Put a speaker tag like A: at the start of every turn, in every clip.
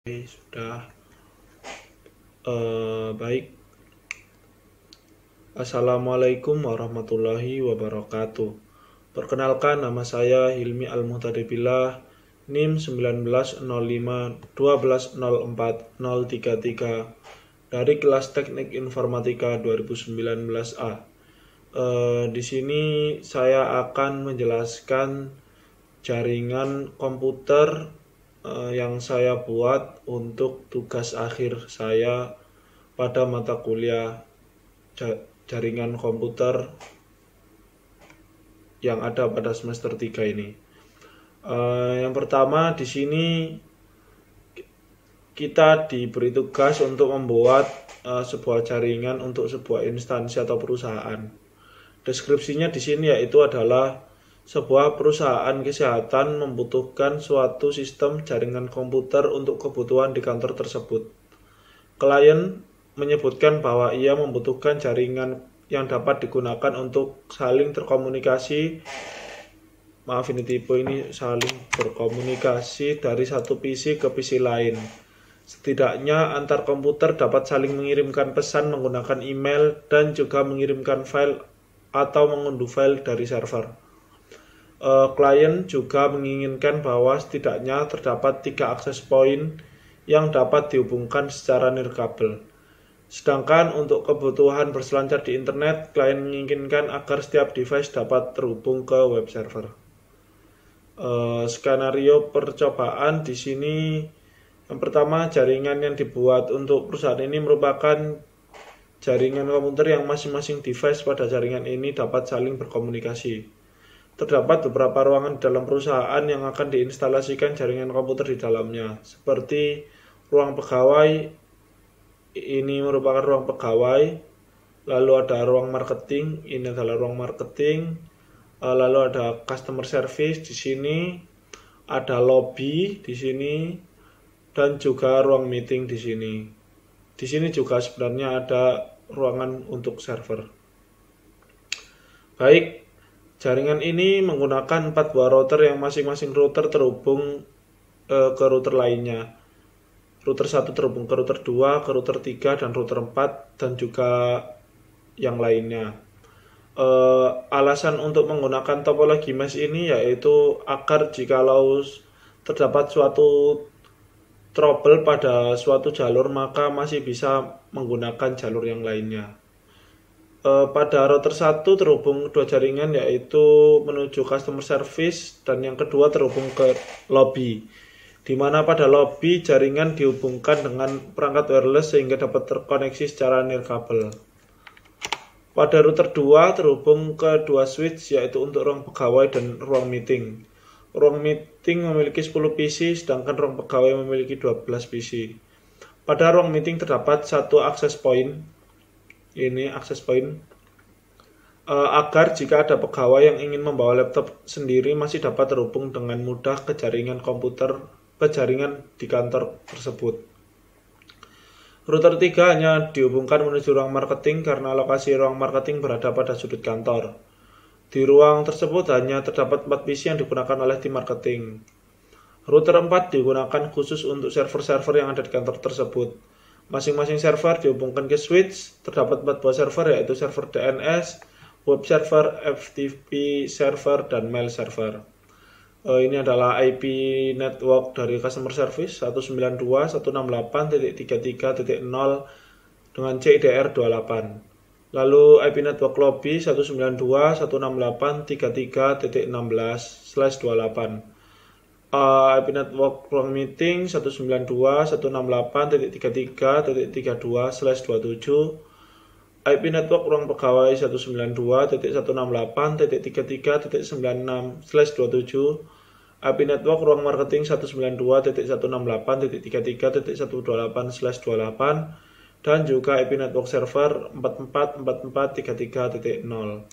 A: Sudah. Baik. Assalamualaikum warahmatullahi wabarakatuh. Perkenalkan, nama saya Hilmi Al-Muhtadibillah, NIM 1905-1204-033 dari kelas Teknik Informatika 2019A. Di sini saya akan menjelaskan jaringan komputer yang saya buat untuk tugas akhir saya pada mata kuliah jaringan komputer yang ada pada semester 3 ini. Yang pertama, di sini kita diberi tugas untuk membuat sebuah jaringan untuk sebuah instansi atau perusahaan. Deskripsinya di sini yaitu adalah sebuah perusahaan kesehatan membutuhkan suatu sistem jaringan komputer untuk kebutuhan di kantor tersebut. Klien menyebutkan bahwa ia membutuhkan jaringan yang dapat digunakan untuk saling terkomunikasi. Maaf, ini tipe ini saling berkomunikasi dari satu PC ke PC lain. Setidaknya antar komputer dapat saling mengirimkan pesan menggunakan email dan juga mengirimkan file atau mengunduh file dari server. Klien juga menginginkan bahwa setidaknya terdapat 3 akses point yang dapat dihubungkan secara nirkabel. Sedangkan untuk kebutuhan berselancar di internet, klien menginginkan agar setiap device dapat terhubung ke web server. Skenario percobaan di sini, yang pertama, jaringan yang dibuat untuk perusahaan ini merupakan jaringan komputer yang masing-masing device pada jaringan ini dapat saling berkomunikasi. Terdapat beberapa ruangan di dalam perusahaan yang akan diinstalasikan jaringan komputer di dalamnya, seperti ruang pegawai. Ini merupakan ruang pegawai. Lalu ada ruang marketing. Ini adalah ruang marketing. Lalu ada customer service di sini. Ada lobby di sini, dan juga ruang meeting di sini. Di sini juga sebenarnya ada ruangan untuk server. Baik. Jaringan ini menggunakan 4 buah router yang masing-masing router terhubung ke router lainnya. Router 1 terhubung ke router 2, ke router 3, dan router 4, dan juga yang lainnya. Alasan untuk menggunakan topologi mesh ini yaitu agar jikalau terdapat suatu trouble pada suatu jalur, maka masih bisa menggunakan jalur yang lainnya. Pada router 1 terhubung 2 jaringan, yaitu menuju customer service, dan yang kedua terhubung ke lobby, di mana pada lobby jaringan dihubungkan dengan perangkat wireless sehingga dapat terkoneksi secara nirkabel. Pada router 2 terhubung ke 2 switch, yaitu untuk ruang pegawai dan ruang meeting. Ruang meeting memiliki 10 PC, sedangkan ruang pegawai memiliki 12 PC. Pada ruang meeting terdapat 1 akses point. Ini akses point agar jika ada pegawai yang ingin membawa laptop sendiri masih dapat terhubung dengan mudah ke jaringan komputer, ke jaringan di kantor tersebut. Router 3 hanya dihubungkan menuju ruang marketing karena lokasi ruang marketing berada pada sudut kantor. Di ruang tersebut hanya terdapat 4 PC yang digunakan oleh tim marketing. Router 4 digunakan khusus untuk server-server yang ada di kantor tersebut. Masing-masing server dihubungkan ke switch. Terdapat 4 buah server, yaitu server DNS, web server, FTP server, dan mail server. Ini adalah IP network dari customer service 192.168.33.0 dengan CIDR28. Lalu IP network lobby 192.168.33.16/28. IP network ruang meeting 192.168.33.32/27. IP network ruang pegawai 192.168.33.96/27. IP network ruang marketing 192.168.33.128/28, dan juga IP network server 444433.0.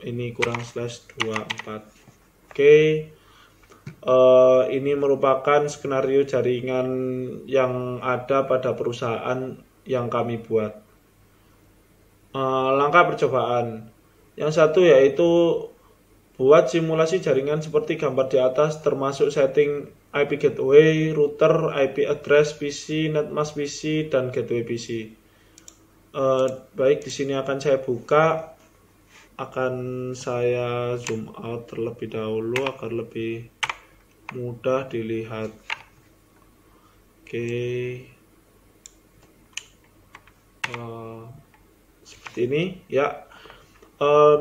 A: Ini kurang /24. Oke. Ini merupakan skenario jaringan yang ada pada perusahaan yang kami buat. Langkah percobaan. Yang satu yaitu buat simulasi jaringan seperti gambar di atas, termasuk setting IP gateway, router, IP address PC, netmask PC, dan gateway PC. Baik, di sini akan saya buka, akan saya zoom out terlebih dahulu agar lebih mudah dilihat. Oke, seperti ini ya.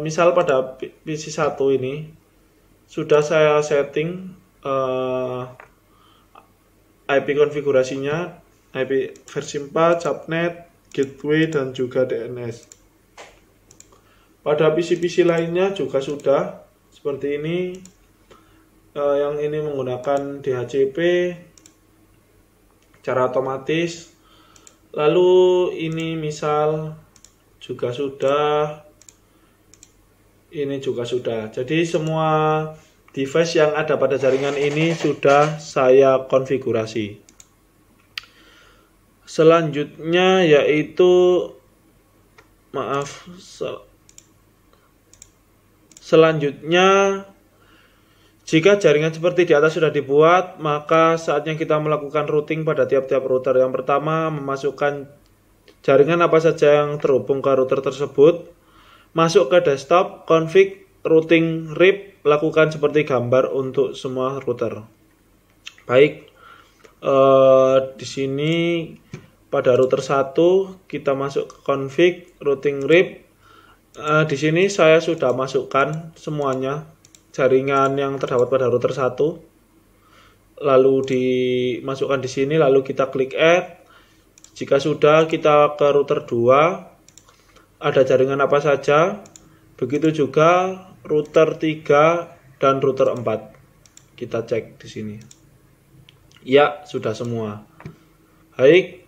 A: Misal pada PC 1 ini sudah saya setting IP konfigurasinya, IP versi 4, subnet, gateway, dan juga DNS. Pada PC-PC lainnya juga sudah seperti ini. Yang ini menggunakan DHCP cara otomatis. Lalu ini misal juga sudah, ini juga sudah. Jadi semua device yang ada pada jaringan ini sudah saya konfigurasi. Selanjutnya yaitu selanjutnya jika jaringan seperti di atas sudah dibuat, maka saatnya kita melakukan routing pada tiap-tiap router. Yang pertama, memasukkan jaringan apa saja yang terhubung ke router tersebut. Masuk ke desktop, config, routing, RIP, lakukan seperti gambar untuk semua router. Baik, di sini pada router 1 kita masuk ke config, routing, RIP. Di sini saya sudah masukkan semuanya jaringan yang terdapat pada router 1. Lalu dimasukkan di sini, lalu kita klik add. Jika sudah, kita ke router 2. Ada jaringan apa saja. Begitu juga router 3 dan router 4. Kita cek di sini. Ya, sudah semua. Baik.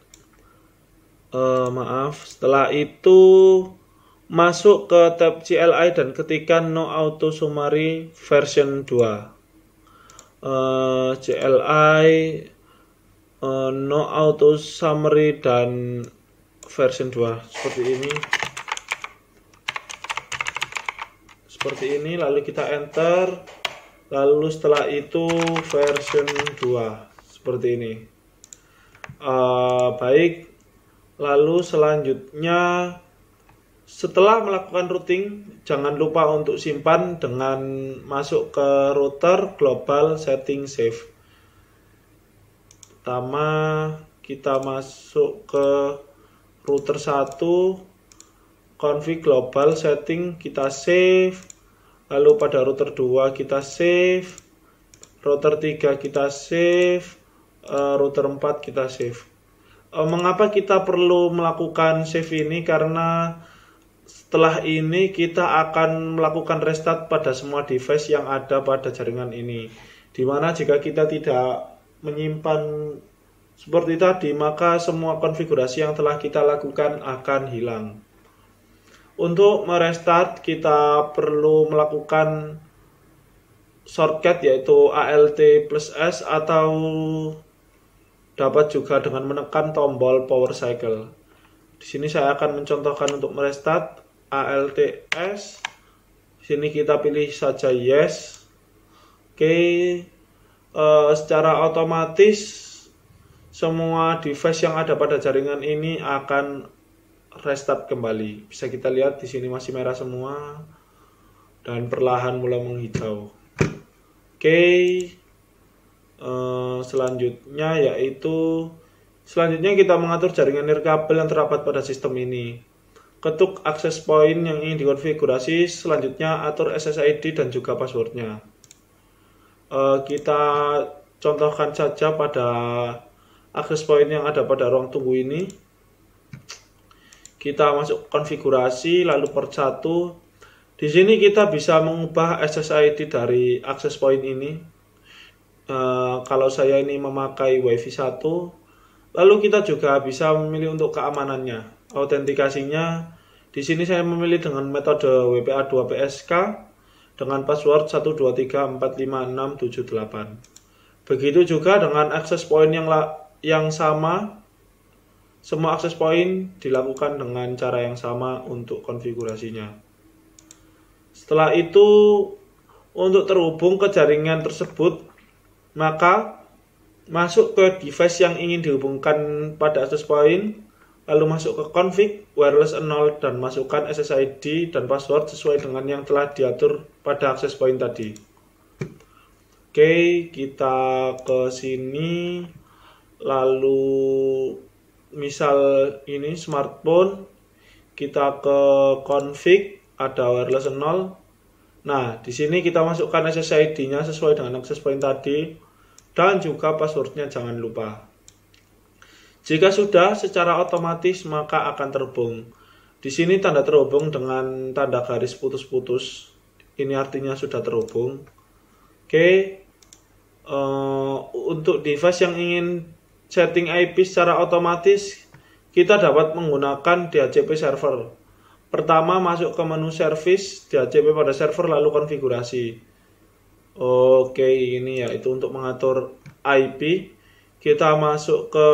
A: Setelah itu masuk ke tab CLI dan ketikkan no auto summary version 2. CLI no auto summary dan version 2 seperti ini, lalu kita enter, lalu setelah itu version 2 seperti ini. Baik, lalu selanjutnya setelah melakukan routing, jangan lupa untuk simpan dengan masuk ke router, global, setting, save. Pertama, kita masuk ke router 1, config, global, setting, kita save. Lalu pada router 2 kita save, router 3 kita save, router 4 kita save. Mengapa kita perlu melakukan save ini? Karena setelah ini kita akan melakukan restart pada semua device yang ada pada jaringan ini. Dimana jika kita tidak menyimpan seperti tadi, maka semua konfigurasi yang telah kita lakukan akan hilang. Untuk merestart kita perlu melakukan shortcut yaitu ALT plus S atau dapat juga dengan menekan tombol power cycle. Di sini saya akan mencontohkan untuk merestart ALTS. Di sini kita pilih saja yes. Oke, secara otomatis semua device yang ada pada jaringan ini akan restart kembali. Bisa kita lihat di sini masih merah semua dan perlahan mulai menghijau. Oke, selanjutnya kita mengatur jaringan nirkabel yang terdapat pada sistem ini. Ketuk access point yang ingin dikonfigurasi, selanjutnya atur SSID dan juga passwordnya. Kita contohkan saja pada access point yang ada pada ruang tunggu ini. Kita masuk konfigurasi, lalu port 1. Di sini kita bisa mengubah SSID dari access point ini. Kalau saya ini memakai WiFi 1, lalu kita juga bisa memilih untuk keamanannya, autentikasinya. Di sini saya memilih dengan metode WPA2PSK dengan password 123456778. Begitu juga dengan access point yang sama. Semua access point dilakukan dengan cara yang sama untuk konfigurasinya. Setelah itu, untuk terhubung ke jaringan tersebut, maka masuk ke device yang ingin dihubungkan pada access point, lalu masuk ke config wireless 0 dan masukkan SSID dan password sesuai dengan yang telah diatur pada access point tadi. Oke, kita ke sini, lalu misal ini smartphone, kita ke config, ada wireless 0. Nah, di sini kita masukkan SSID-nya sesuai dengan access point tadi dan juga passwordnya jangan lupa. Jika sudah, secara otomatis maka akan terhubung. Di sini tanda terhubung dengan tanda garis putus-putus. Ini artinya sudah terhubung. Oke. Untuk device yang ingin setting IP secara otomatis, kita dapat menggunakan DHCP server. Pertama, masuk ke menu service, DHCP pada server, lalu konfigurasi. Oke, ini ya, itu untuk mengatur IP. Kita masuk ke,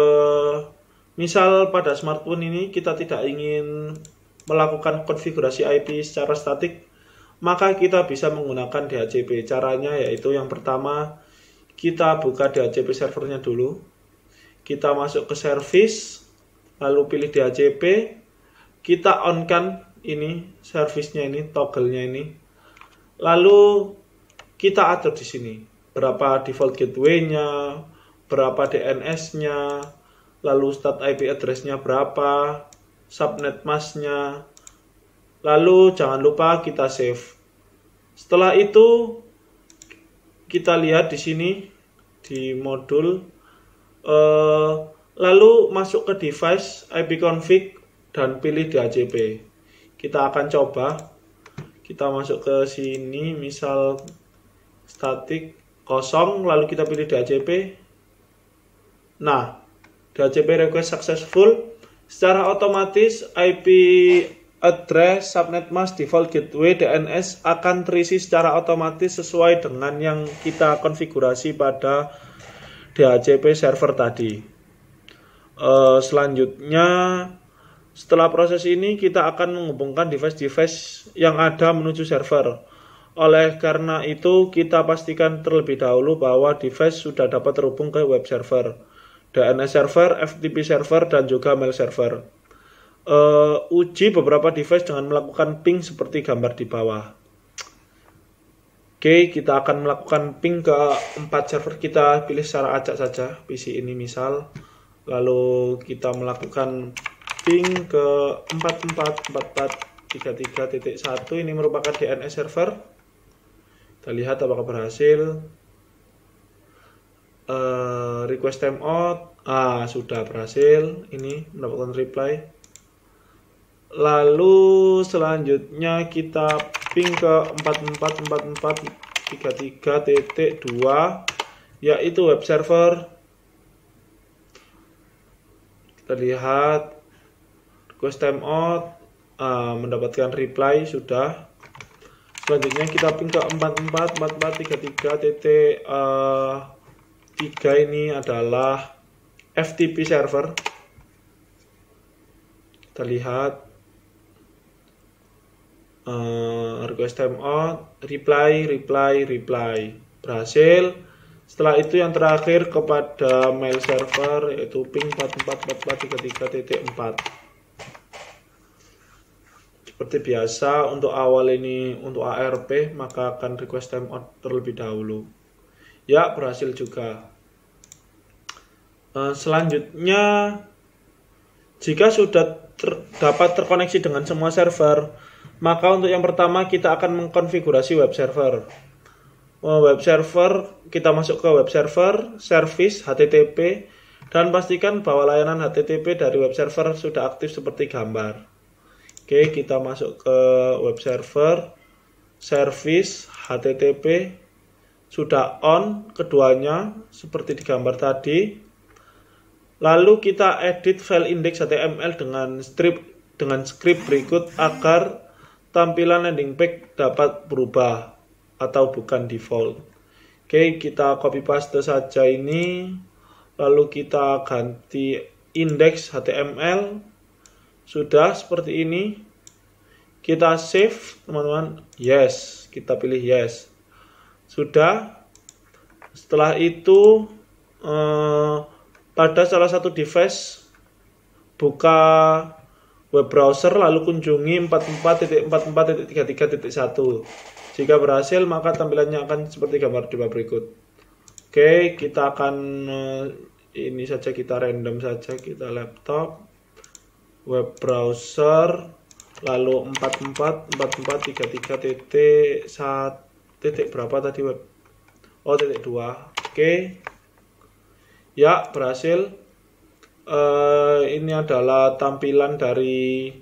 A: misal pada smartphone ini kita tidak ingin melakukan konfigurasi IP secara statik, maka kita bisa menggunakan DHCP. Caranya yaitu yang pertama, kita buka DHCP servernya dulu. Kita masuk ke service, lalu pilih DHCP. Kita on-kan ini, service-nya ini, toggle-nya ini. Lalu kita atur di sini berapa default gateway-nya, berapa DNS-nya, lalu start IP address-nya berapa, subnet mask-nya. Lalu jangan lupa kita save. Setelah itu kita lihat di sini di modul, lalu masuk ke device ipconfig dan pilih DHCP. Kita akan coba, kita masuk ke sini, misal static kosong, lalu kita pilih DHCP. Nah, DHCP request successful. Secara otomatis IP address, subnet mask, default gateway, DNS akan terisi secara otomatis sesuai dengan yang kita konfigurasi pada DHCP server tadi. Selanjutnya, setelah proses ini kita akan menghubungkan device-device yang ada menuju server. Oleh karena itu, kita pastikan terlebih dahulu bahwa device sudah dapat terhubung ke web server, DNS server, FTP server, dan juga mail server. Uji beberapa device dengan melakukan ping seperti gambar di bawah. Oke, kita akan melakukan ping ke 4 server. Kita pilih secara acak saja PC ini misal, lalu kita melakukan ping ke 444433.1. Ini merupakan DNS server. Kita lihat apakah berhasil. Request timeout, sudah berhasil. Ini mendapatkan reply. Lalu selanjutnya kita ping ke 444433.2, yaitu web server. Kita lihat request timeout, mendapatkan reply sudah. Selanjutnya kita ping ke 444433.3, ini adalah FTP server. Kita lihat request timeout, reply berhasil. Setelah itu yang terakhir kepada mail server, yaitu ping 444433.4. Seperti biasa untuk awal ini untuk ARP, maka akan request timeout terlebih dahulu. Ya, berhasil juga. Selanjutnya, jika sudah dapat terkoneksi dengan semua server, maka untuk yang pertama kita akan mengkonfigurasi web server. Web server, kita masuk ke web server, service, HTTP, dan pastikan bahwa layanan HTTP dari web server sudah aktif seperti gambar. Oke, kita masuk ke web server, service, HTTP, sudah on keduanya seperti di gambar tadi. Lalu kita edit file index HTML dengan script berikut agar tampilan landing page dapat berubah atau bukan default. Oke, kita copy paste saja ini, lalu kita ganti index HTML. Sudah seperti ini. Kita save, teman-teman. Yes, kita pilih yes. Sudah. Setelah itu pada salah satu device, buka web browser lalu kunjungi 44.44.33.1. Jika berhasil, maka tampilannya akan seperti gambar di bawah berikut. Oke, kita akan ini saja, kita random saja, kita laptop, web browser, lalu 44.44.33.1 titik berapa tadi web? Oh, titik 2. Oke. Ya, berhasil. Ini adalah tampilan dari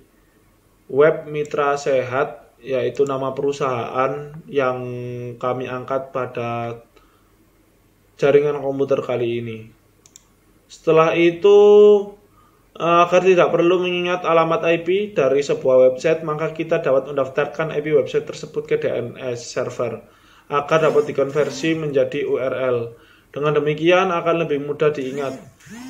A: web Mitra Sehat, yaitu nama perusahaan yang kami angkat pada jaringan komputer kali ini. Setelah itu, agar tidak perlu mengingat alamat IP dari sebuah website, maka kita dapat mendaftarkan IP website tersebut ke DNS server agar dapat dikonversi menjadi URL. Dengan demikian akan lebih mudah diingat.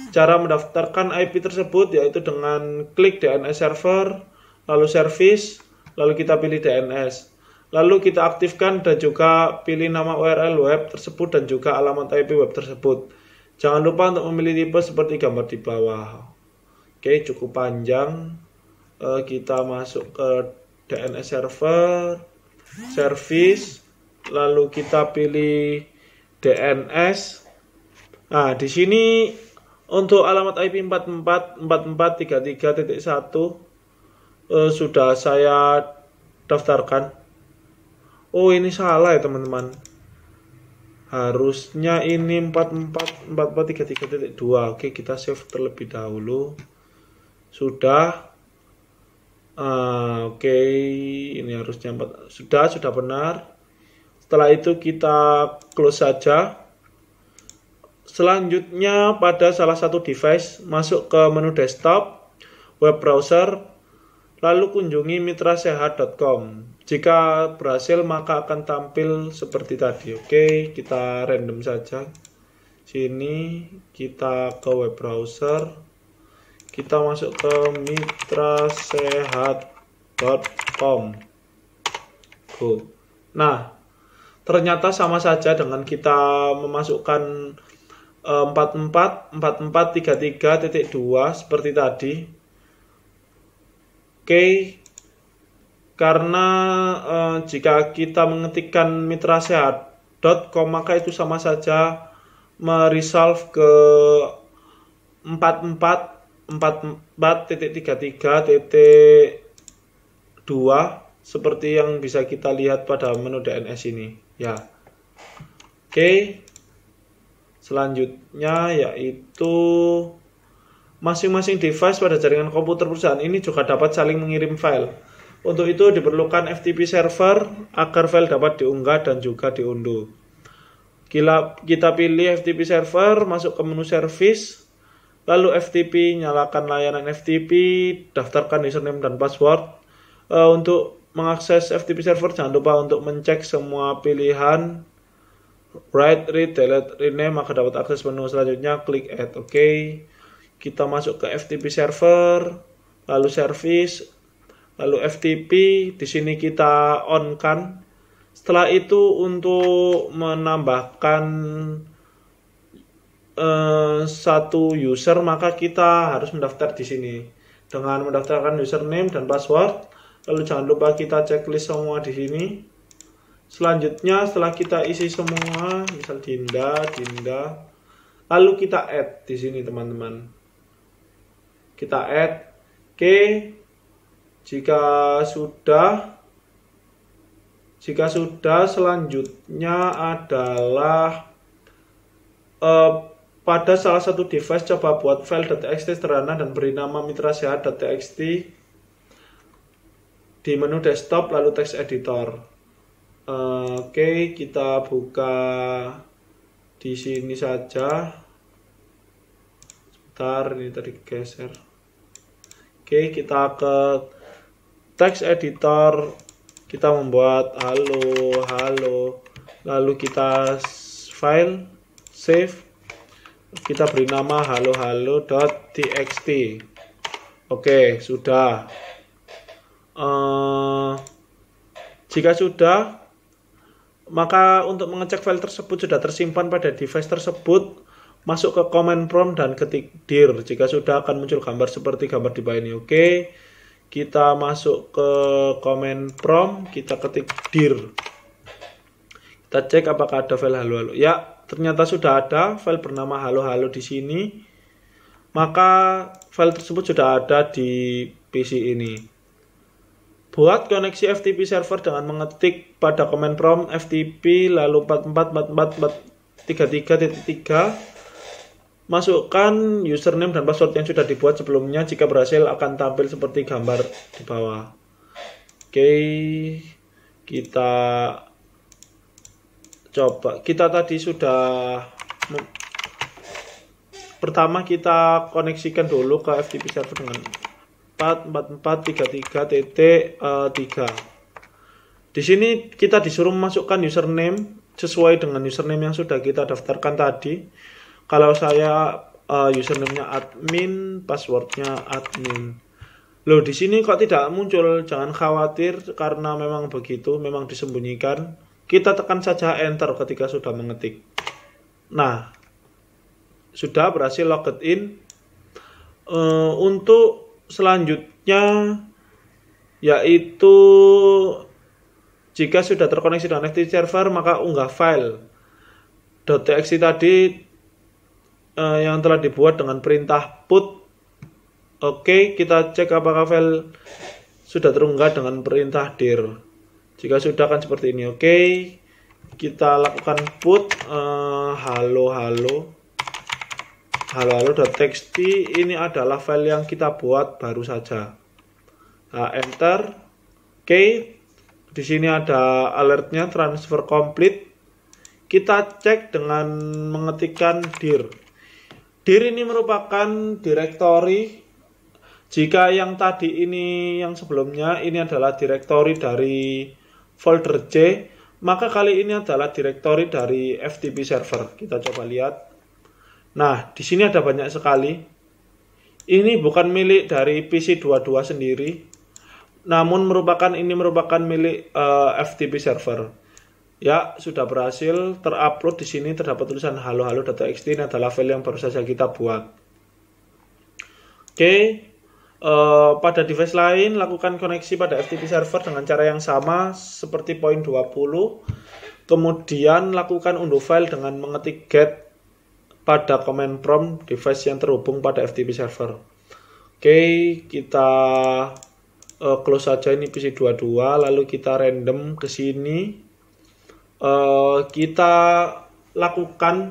A: Cara mendaftarkan IP tersebut yaitu dengan klik DNS server, lalu service, lalu kita pilih DNS. Lalu kita aktifkan dan juga pilih nama URL web tersebut dan juga alamat IP web tersebut. Jangan lupa untuk memilih tipe seperti gambar di bawah. Oke, cukup panjang. Kita masuk ke DNS server, service, lalu kita pilih DNS. Nah, di sini untuk alamat IP 44.44.33.1 sudah saya daftarkan. Oh, ini salah ya teman-teman. Harusnya ini 44.44.33.2. Oke, kita save terlebih dahulu. Sudah. Oke, ini harusnya sudah benar. Setelah itu kita close saja. Selanjutnya pada salah satu device, masuk ke menu desktop, web browser, lalu kunjungi mitrasehat.com. Jika berhasil maka akan tampil seperti tadi. Oke, kita random saja. Sini kita ke web browser. Kita masuk ke mitrasehat.com. Nah, ternyata sama saja dengan kita memasukkan 44.44.33.2 seperti tadi. Oke, karena jika kita mengetikkan mitrasehat.com maka itu sama saja meresolve ke 44.33.2 seperti yang bisa kita lihat pada menu DNS ini ya. Oke, selanjutnya yaitu masing-masing device pada jaringan komputer perusahaan ini juga dapat saling mengirim file. Untuk itu diperlukan FTP server agar file dapat diunggah dan juga diunduh. Kita pilih FTP server, masuk ke menu service, lalu FTP, nyalakan layanan FTP, daftarkan username dan password. Untuk mengakses FTP server jangan lupa untuk mencek semua pilihan write, read, delete, rename agar dapat akses menu. Selanjutnya klik add. Oke. Kita masuk ke FTP server, lalu service, lalu FTP. Di sini kita on kan. Setelah itu untuk menambahkan satu user maka kita harus mendaftar di sini dengan mendaftarkan username dan password. Lalu jangan lupa kita checklist semua di sini. Selanjutnya setelah kita isi semua, misal Dinda, lalu kita add di sini teman-teman. Kita add. Oke. Jika sudah selanjutnya adalah pada salah satu device coba buat file .txt sederhana dan beri nama mitrasehat.txt di menu desktop lalu text editor. Oke, kita buka di sini saja. Sebentar, ini tadi geser. Oke, kita ke text editor. Kita membuat halo, lalu kita file, save, kita beri nama halo.txt. Oke, sudah. Jika sudah, maka untuk mengecek file tersebut sudah tersimpan pada device tersebut, masuk ke command prompt dan ketik dir. Jika sudah akan muncul gambar seperti gambar di bawah ini. Oke, kita masuk ke command prompt, kita ketik dir. Kita cek apakah ada file halo-halo. Ya, ternyata sudah ada file bernama halo-halo di sini. Maka file tersebut sudah ada di PC ini. Buat koneksi FTP server dengan mengetik pada command prompt FTP lalu 444433.3. Masukkan username dan password yang sudah dibuat sebelumnya. Jika berhasil akan tampil seperti gambar di bawah. Oke, kita coba. Kita tadi sudah pertama kita koneksikan dulu ke FTP server dengan 4443.3. Di sini kita disuruh memasukkan username sesuai dengan username yang sudah kita daftarkan tadi. Kalau saya username-nya admin, passwordnya admin. Loh, di sini kok tidak muncul? Jangan khawatir karena memang begitu, memang disembunyikan. Kita tekan saja enter ketika sudah mengetik. Nah, sudah berhasil logged in. Untuk selanjutnya yaitu jika sudah terkoneksi dengan FTP server maka unggah file .txt tadi yang telah dibuat dengan perintah put. Oke, kita cek apakah file sudah terunggah dengan perintah dir. Jika sudah akan seperti ini. Oke, kita lakukan put halo-halo.txt. Ini adalah file yang kita buat baru saja. Nah, enter. Oke, di sini ada alertnya transfer complete. Kita cek dengan mengetikkan dir. Dir ini merupakan direktori. Jika yang tadi ini, yang sebelumnya ini adalah direktori dari folder C, maka kali ini adalah direktori dari FTP server. Kita coba lihat. Nah, di sini ada banyak sekali. Ini bukan milik dari PC22 sendiri, namun ini merupakan milik FTP server. Ya, sudah berhasil terupload. Di sini terdapat tulisan halo-halo.txt. Ini adalah file yang baru saja kita buat. Oke, pada device lain lakukan koneksi pada FTP server dengan cara yang sama seperti poin 20. Kemudian lakukan unduh file dengan mengetik get pada command prompt device yang terhubung pada FTP server. Oke, kita close saja ini PC22, lalu kita random ke sini. Kita lakukan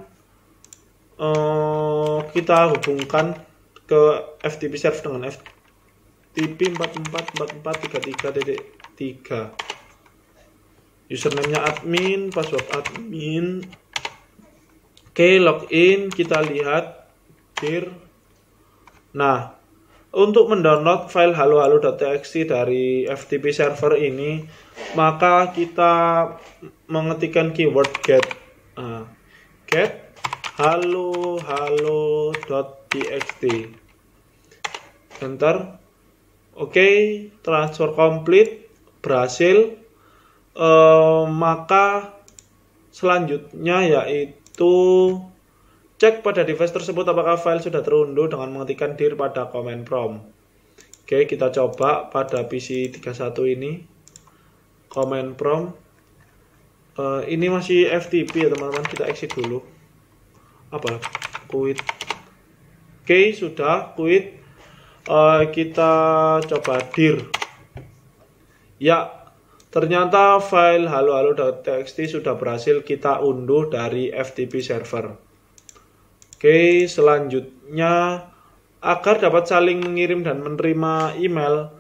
A: kita hubungkan ke FTP server dengan FTP 444433.3. Username-nya admin, password admin. Oke, login, kita lihat dir. Nah, untuk mendownload file halo-halo.txt dari FTP server ini, maka kita mengetikkan keyword get. Get halo-halo.txt. Enter. Oke, transfer complete, berhasil. Maka selanjutnya yaitu cek pada device tersebut apakah file sudah terunduh dengan mengetikkan dir pada command prompt. Oke, kita coba pada PC31 ini. Command prompt. Ini masih FTP ya teman-teman, kita exit dulu. Apa? Quit. Oke, sudah quit. Kita coba dir. Ya, ternyata file halo-halo.txt sudah berhasil kita unduh dari FTP server. Oke, selanjutnya agar dapat saling mengirim dan menerima email,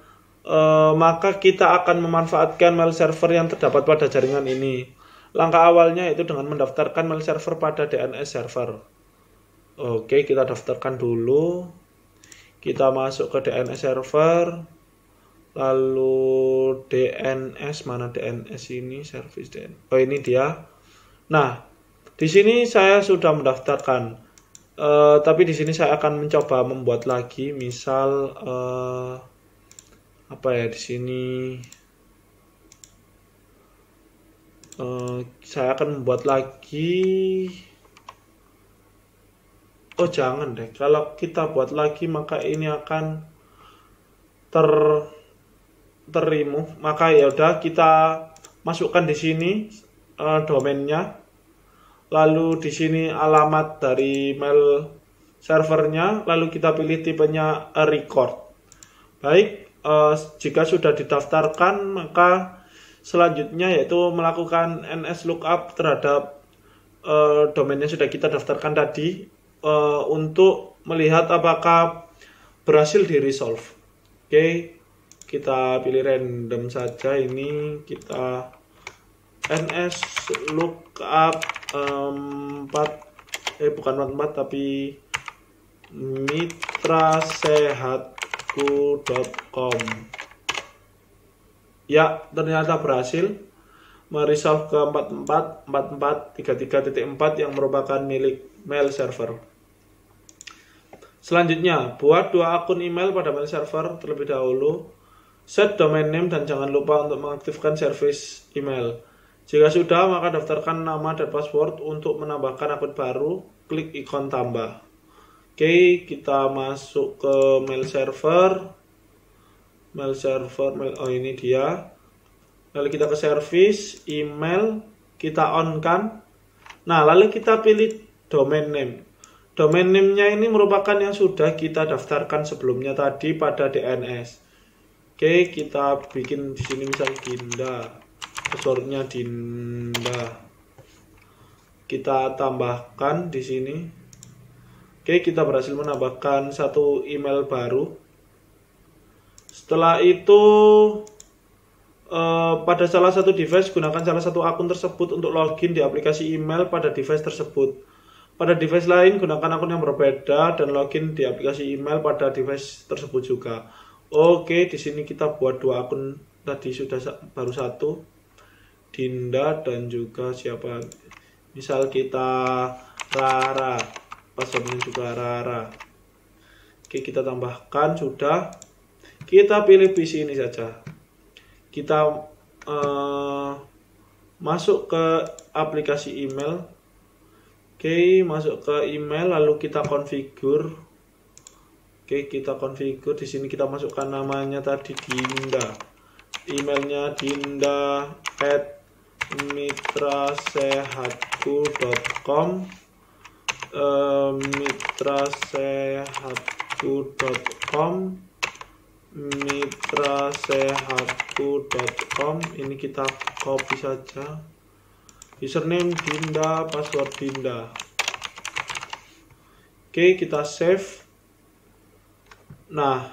A: maka kita akan memanfaatkan mail server yang terdapat pada jaringan ini. Langkah awalnya itu dengan mendaftarkan mail server pada DNS server. Oke, kita daftarkan dulu. Kita masuk ke DNS server. Lalu DNS, mana DNS ini? Service DNS. Oh, ini dia. Nah, di sini saya sudah mendaftarkan. Tapi di sini saya akan mencoba membuat lagi, misal apa ya di sini? Saya akan membuat lagi Oh jangan deh, kalau kita buat lagi maka ini akan ter-remove. Maka ya udah kita masukkan di sini domainnya, lalu di sini alamat dari mail servernya, lalu kita pilih tipenya record. Baik, jika sudah didaftarkan maka selanjutnya yaitu melakukan NS lookup terhadap domain yang sudah kita daftarkan tadi untuk melihat apakah berhasil di resolve. Oke, kita pilih random saja, ini kita NS lookup 4 bukan 4 tapi mitrasehatku.com. Ya, ternyata berhasil meresolve ke 44.44.33.4 yang merupakan milik mail server. Selanjutnya, buat 2 akun email pada mail server terlebih dahulu. Set domain name dan jangan lupa untuk mengaktifkan service email. Jika sudah, maka daftarkan nama dan password. Untuk menambahkan akun baru, klik ikon tambah. Oke, kita masuk ke mail server. Oh ini dia. Lalu kita ke service, email, kita on kan. Nah, lalu kita pilih domain name. Domain name-nya ini merupakan yang sudah kita daftarkan sebelumnya tadi pada DNS. Oke, kita bikin di sini misal Dinda. Passwordnya Dinda. Kita tambahkan di sini. Oke, kita berhasil menambahkan 1 email baru. Setelah itu pada salah satu device gunakan salah satu akun tersebut untuk login di aplikasi email pada device tersebut. Pada device lain gunakan akun yang berbeda dan login di aplikasi email pada device tersebut juga. Oke, di sini kita buat 2 akun tadi sudah baru 1. Dinda dan juga siapa? Misal kita Rara. Passwordnya juga Rara. Oke, kita tambahkan sudah. Kita pilih PC ini saja. Kita masuk ke aplikasi email. Oke, masuk ke email lalu kita configure. Oke, kita configure. Di sini kita masukkan namanya tadi Dinda. Emailnya dinda@mitrasehatku.com. mitrasehatku.com. Ini kita copy saja. Username Dinda, password Dinda. Oke, kita save. Nah,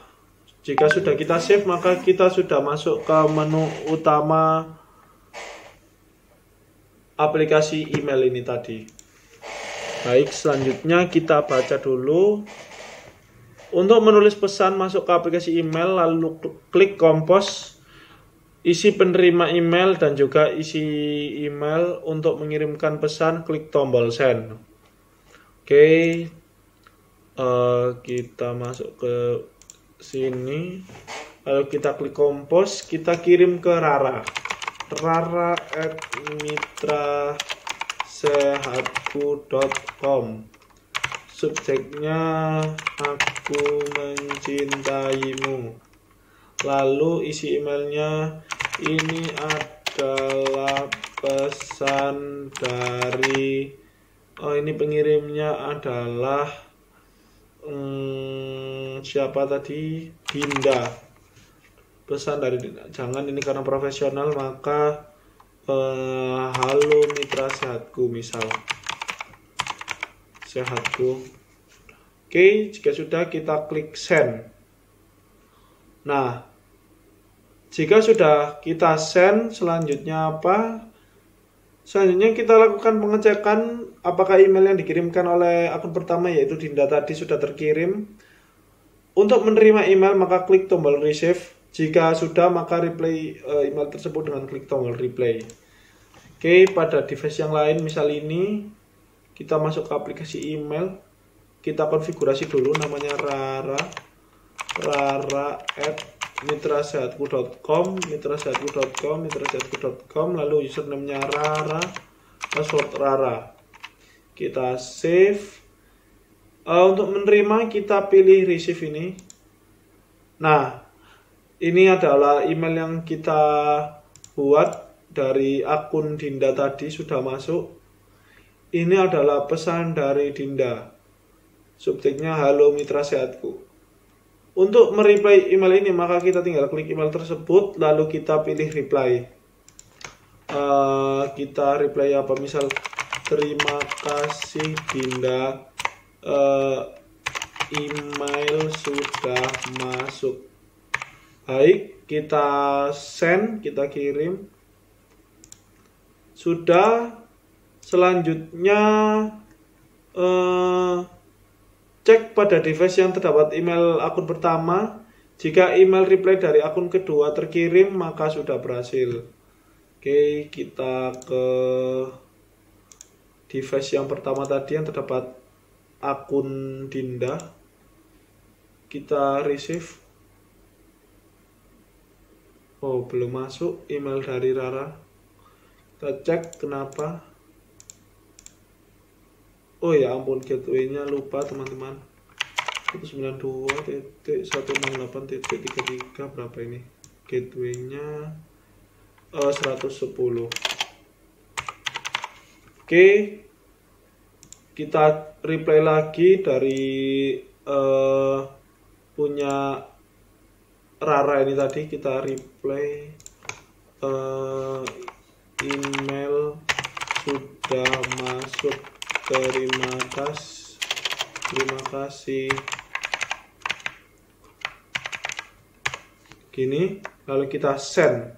A: jika sudah kita save maka kita sudah masuk ke menu utama aplikasi email ini tadi. Baik, selanjutnya kita baca dulu. Untuk menulis pesan masuk ke aplikasi email, lalu klik compose, isi penerima email dan juga isi email. Untuk mengirimkan pesan, klik tombol send. Oke, kita masuk ke sini, lalu kita klik compose, kita kirim ke Rara. Rara@mitrasehatku.com. Subjeknya aku mencintaimu. Lalu isi emailnya, ini adalah pesan dari ini pengirimnya adalah siapa tadi? Dinda. Pesan dari Dinda. Jangan ini karena profesional maka halo mitra sehatku misal. Sehatku. Oke, jika sudah kita klik send. Nah, jika sudah kita send, selanjutnya apa? Selanjutnya kita lakukan pengecekan apakah email yang dikirimkan oleh akun pertama yaitu Dinda tadi sudah terkirim. Untuk menerima email maka klik tombol receive. Jika sudah maka reply email tersebut dengan klik tombol reply. Oke, pada device yang lain misal ini kita masuk ke aplikasi email. Kita konfigurasi dulu namanya Rara@mitrasehatku.com, lalu Untuk menerima kita pilih receive ini. Nah, ini adalah email yang kita buat dari akun Dinda tadi, sudah masuk. Ini adalah pesan dari Dinda. Subjeknya halo mitra sehatku. Untuk mereply email ini maka kita tinggal klik email tersebut lalu kita pilih reply. Kita reply apa, misal terima kasih Dinda, email sudah masuk. Baik, kita send, kita kirim. Sudah. Selanjutnya cek pada device yang terdapat email akun pertama. Jika email reply dari akun kedua terkirim maka sudah berhasil. Oke, kita ke device yang pertama tadi yang terdapat akun Dinda. Kita receive. Oh, belum masuk email dari Rara. Kita cek kenapa. Oh ya ampun, gateway-nya lupa teman-teman. 192.168.33 berapa ini? Gateway-nya 110. Oke. Kita reply lagi dari punya Rara ini tadi. Kita reply email sudah masuk. Terima kasih. Gini, lalu kita send.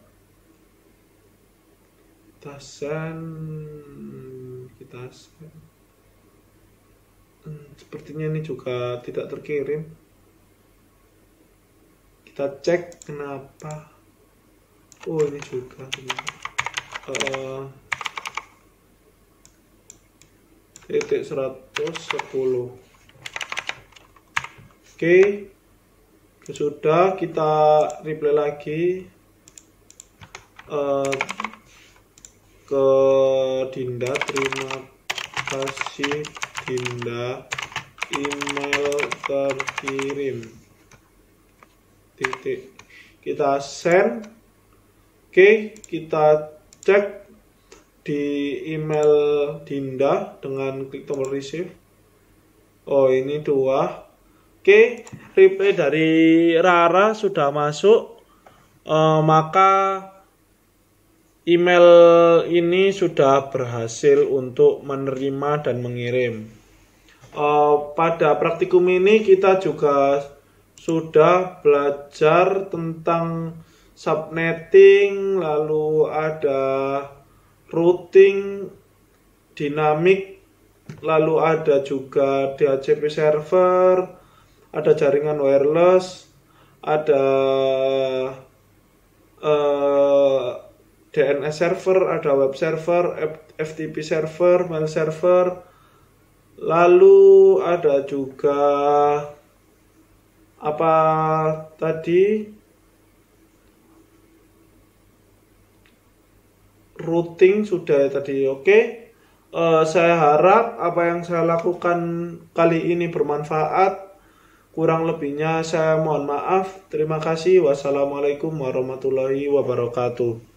A: Kita send. Sepertinya ini juga tidak terkirim. Kita cek kenapa. Oh, ini juga. Titik 110. Oke, sudah, kita reply lagi ke Dinda. Terima kasih Dinda, email terkirim. Titik. Kita send. Oke, kita cek di email Dinda dengan klik tombol receive. Oh, ini 2. Oke, reply dari Rara sudah masuk. Maka email ini sudah berhasil untuk menerima dan mengirim. Pada praktikum ini kita juga sudah belajar tentang subnetting, lalu ada routing, dinamik, lalu ada juga DHCP server, ada jaringan wireless, ada DNS server, ada web server, FTP server, mail server, lalu ada juga apa tadi, routing sudah tadi. Oke. Saya harap apa yang saya lakukan kali ini bermanfaat. Kurang lebihnya saya mohon maaf. Terima kasih. Wassalamualaikum warahmatullahi wabarakatuh.